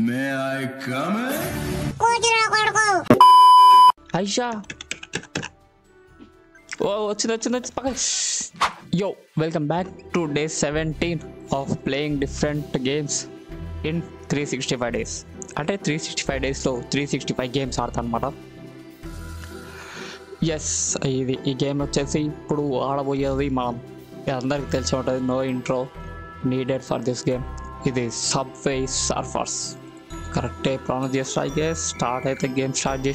May I come Aisha ఓ వచ్చింది పక్క yo welcome back to day 17 of playing different games in 365 days. అంటే 365 డేస్లో 365 games ఆడతాను అనమాట. ఎస్, ఈ గేమ్ వచ్చేసి ఇప్పుడు ఆడబోయేది మనం అందరికి తెలిసి ఉంటుంది. No intro needed for this game. ఇది సబ్వే సర్ఫర్స్. కరెక్టే ప్రొనౌన్స్ చేస్తా. స్టార్ట్ అయితే గేమ్ స్టార్ట్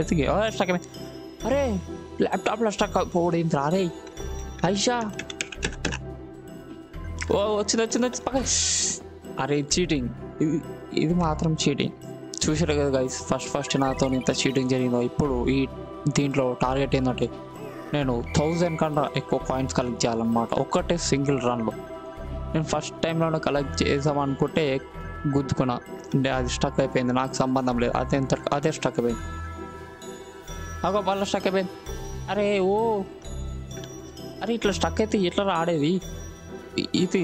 అయితే గేమ్ స్టాక్ అయిపోయింది. అరే ల్యాప్టాప్లో స్టక్ పోవడం రారే ఐషా. ఓ వచ్చింది పక్క. అరే చీటింగ్, ఇది మాత్రం చీటింగ్. చూసారు కదా గైస్, ఫస్ట్ నాతో ఇంత చీటింగ్ జరిగిందో. ఇప్పుడు దీంట్లో టార్గెట్ ఏంటంటే నేను 1000 కన్నా ఎక్కువ పాయింట్స్ కలెక్ట్ చేయాలన్నమాట ఒక్కటే సింగిల్ రన్లో. నేను ఫస్ట్ టైంలో కలెక్ట్ చేసామనుకుంటే గుద్దుకున్నా, అది స్టక్ అయిపోయింది. నాకు సంబంధం లేదు, అదే స్టక్ అయిపోయింది. మళ్ళీ స్టక్ అయిపోయింది. అరే ఇట్లా స్టక్ అయితే ఎట్లా ఆడేది? ఇది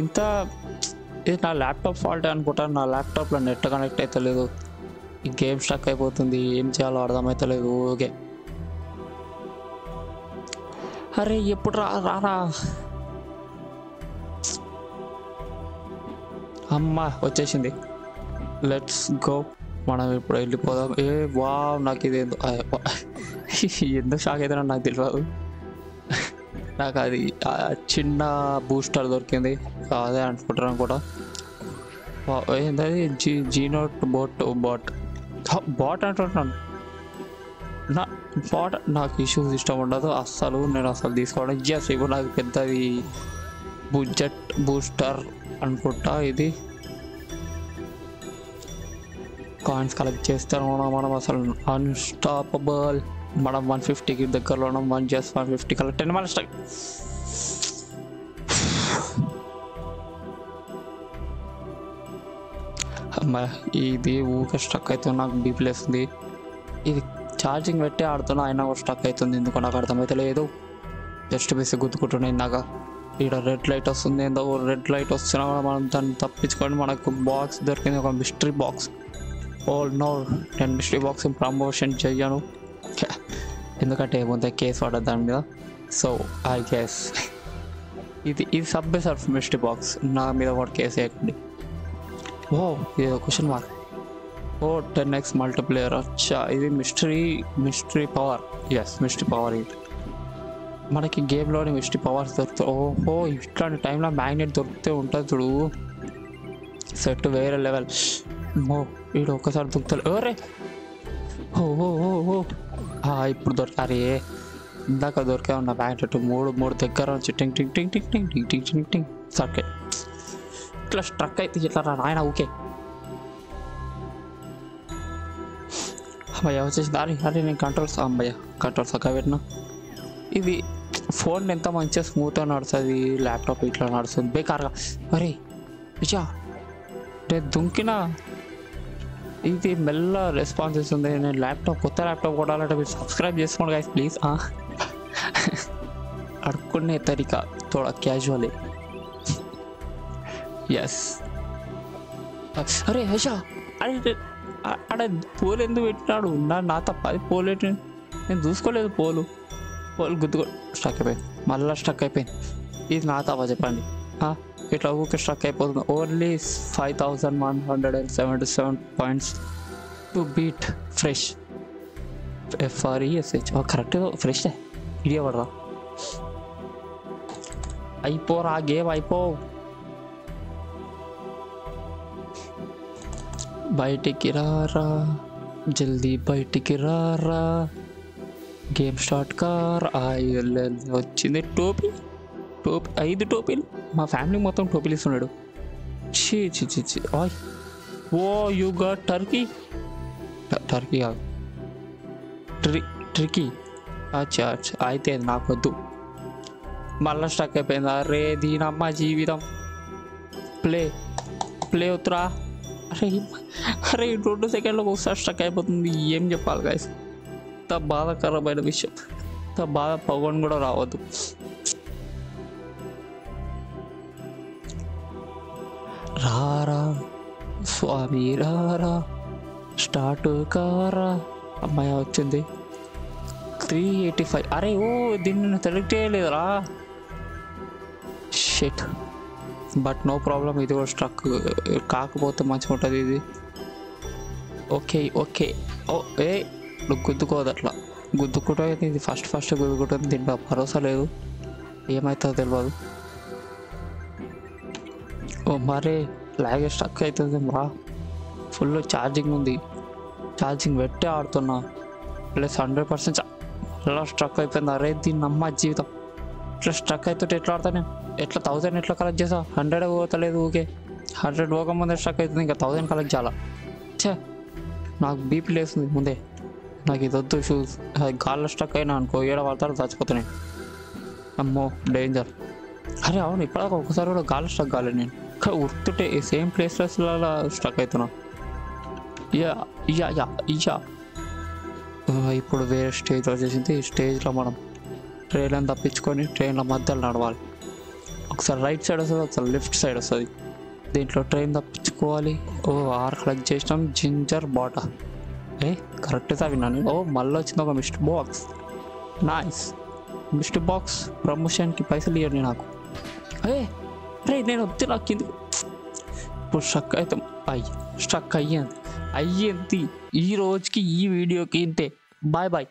నా ల్యాప్టాప్ ఫాల్ట్ అనుకుంటాను. నా ల్యాప్టాప్లో నెట్ కనెక్ట్ అయితే లేదు, ఈ గేమ్ స్టక్ అయిపోతుంది. ఏం చేయాలో అర్థమవుతలేదు. ఓకే, అరే ఎప్పుడు రారా అమ్మా వచ్చేసింది. లెట్స్ గో, మనం ఇప్పుడు వెళ్ళిపోదాం. నాకు ఇది ఎందుకు షాక్ అవుతున్నా నాకు తెలియదు. నాకు అది చిన్న బూస్టర్ దొరికింది, అదే అనుకుంటున్నాను కూడా. ఏంటది జీనోట్ బాట్ అంటున్నాను. నాకు ఇష్యూస్ ఇష్టం ఉండదు అస్సలు, నేను అసలు తీసుకోవడం. ఇప్పుడు నాకు పెద్దది బడ్జెట్ బూస్టర్ అనుకుంటా. ఇది కాయిన్స్ కలెక్ట్ చేస్తాను మనం అసలు అన్స్టాపబుల్. మనం 150కి దగ్గరలో ఉన్నాం. 150 కలెక్ట్ అయిన మళ్ళీ స్టాక్. అమ్మా ఇది ఊరికే స్టక్ అవుతుంది, నాకు బీపీ లేస్తుంది. ఇది ఛార్జింగ్ పెట్టి ఆడుతున్నా అయినా కూడా స్టక్ అవుతుంది, ఎందుకు నాకు అర్థమైతే లేదు. జస్ట్ బేసి గుర్తుకుంటున్నాయి. ఇందాక ఇక్కడ రెడ్ లైట్ వస్తుంది, ఏందో రెడ్ లైట్ వస్తున్నా కూడా మనం దాన్ని తప్పించుకొని మనకు బాక్స్ దొరికింది, ఒక మిస్టరీ బాక్స్. నో, నేను మిస్టరీ బాక్స్ ప్రమోషన్ చెయ్యను, ఎందుకంటే ముందే కేసు పడ్డది దాని మీద. సో ఐ గెస్ ఇది సబ్వే సర్ఫ్ మిస్టరీ బాక్స్. నా మీద కూడా కేసు వేయకండి. ఇది క్వశ్చన్ మార్క్. 10x multiplayer. అచ్చా, ఇది mystery power. Yes, mystery power. ఇది మనకి గేమ్లోని మిస్టరీ పవర్స్ దొరుకుతాయి. ఇట్లాంటి టైంలో మ్యాగ్నెట్ దొరికితే ఉంటుంది చూడు, సెట్ వేరే లెవెల్. వీడు ఒక్కసారి దొరుకుతాడు. ఇప్పుడు దొరకారే. ఇందాక దొరికా ఉన్న మ్యాగ్నెట్ మూడు దగ్గర నుంచి టింగ్ టింగ్ టింగ్ టింగ్ టింగ్ టింగ్ టింగ్ టింగ్ టింగ్ సర్కే. ఇట్లా స్ట్రక్ అయితే ఇట్లా రా నాయన. ఓకే అమ్మయ్య వచ్చేసింది. అరే నేను కంట్రోల్స్ చక్కగా పెట్టినా. ఇది ఫోన్ ఎంత మంచిగా స్మూత్గా నడుస్తుంది, ల్యాప్టాప్ ఇట్లా నడుస్తుంది బేకార్గా. అరే విషా నేను దుంకినా, ఇది మెల్ల రెస్పాన్స్ ఇస్తుంది. నేను కొత్త ల్యాప్టాప్ కొనాలంటే మీరు సబ్స్క్రైబ్ చేసుకోండి గైస్ ప్లీజ్. అడుక్కునే తరీకా తోడా క్యాజువలే. ఎస్. అరే హషా, అక్కడ పోలు ఎందుకు పెట్టినాడు? నా తప్ప, అది పోలు పెట్టి నేను చూసుకోలేదు. పోలు గుద్దుకో స్టక్ అయిపోయింది, మళ్ళీ స్టక్ అయిపోయింది. ఇది నా తప్ప చెప్పండి. ఇట్లా ఊకే స్ట్రక్ అయిపోతుంది. Only 5177 points to beat fresh. FRESH correct, fresh idea పడరా. అయిపోరా గేమ్, అయిపో. బయటికి రారా, జల్దీ బయటికి రారా, గేమ్ స్టార్ట్ కార్. వచ్చింది టోపీ. 5 టోపీలు. మా ఫ్యామిలీ మొత్తం టోపీలు ఇస్తున్నాడు. చీ. యూ గాట్ టర్కీ కాదు, ట్రికీ. అచ్చా అయితే నాకు వద్దు. మళ్ళీ స్టక్ అయిపోయింది. అరే దీనమ్మ జీవితం. ప్లే వద్దురా. అరే 2 సెకండ్లో ఒకసారి స్టక్ అయిపోతుంది. ఏం చెప్పాలి గైస్, ఇంత బాధాకరమైన విషయం. ఇంత బాధ పగొని కూడా రావద్దు. రారా స్వామి రారా స్టార్ట్ కారా. అమ్మాయి వచ్చింది 385. అరే ఓ దీన్ని నేను సెలెక్ట్ చేయలేదురా. షిట్, బట్ నో ప్రాబ్లం, ఇది కూడా స్ట్రక్ కాకపోతే మంచిగా ఉంటుంది ఇది. Okay okay. ఓ ఏ నువ్వు గుద్దుకోదు అట్లా, గుద్దుకుంటే ఇది ఫస్ట్ గుద్దుకుంటుంది. దీంట్లో భరోసా లేదు, ఏమవుతుందో తెలియదు. ఓ మరే లాగ్ స్ట్రక్ అవుతుంది రా. ఫుల్ ఛార్జింగ్ ఉంది, ఛార్జింగ్ పెట్టి ఆడుతున్నా ప్లస్ 100% అలా స్ట్రక్ అయిపోయింది. అరే దీన్ని నమ్మ జీవితం ఇట్లా స్ట్రక్ అవుతుంటే ఎట్లా ఆడతా నేను? ఎట్లా 1000 ఎట్లా కలెక్ట్ చేసా? 100 పోతలేదు, ఓకే 100 పోకముందే స్ట్రక్ అవుతుంది, ఇంకా 1000 కలెక్ట్ చేయాలా? ఛే నాకు బీపీ లేస్తుంది ముందే. నాకు ఇది వద్దు షూస్. గాల్లో స్ట్రక్ అయినా అనుకో, ఏడ పడతారో చచ్చిపోతున్నాయి. అమ్మో డేంజర్. అరే అవును, ఇప్పటిదాకా ఒకసారి కూడా గాల్లో స్ట్రక్ కాలేదు నేను. ఉర్తుంటే సేమ్ ప్లేస్లలో స్ట్రక్ అవుతున్నా. యా యా యా యా ఇప్పుడు వేరే స్టేజ్ వచ్చేసింది. ఈ స్టేజ్లో మనం ట్రైన్లను తప్పించుకొని ట్రైన్ల మధ్యలో నడవాలి. ఒకసారి రైట్ సైడ్ వస్తుంది, ఒకసారి లెఫ్ట్ సైడ్ వస్తుంది. దీంట్లో ట్రైన్ తప్పించుకోవాలి. ఓ 6 కలెక్ట్ చేసినాం. జింజర్ బాటా కరెక్ట్గా విన్నాను. ఓ మళ్ళీ వచ్చింది ఒక mister box. Nice, mister box ప్రమోషన్కి పైసలు ఇవ్వండి నాకు. అరే నేను వద్దు, నాకు కింద ఇప్పుడు స్ట్రక్ అవుతాం. స్ట్రక్ అయ్యింది ఈ రోజుకి ఈ వీడియోకి ఇంతే. Bye bye.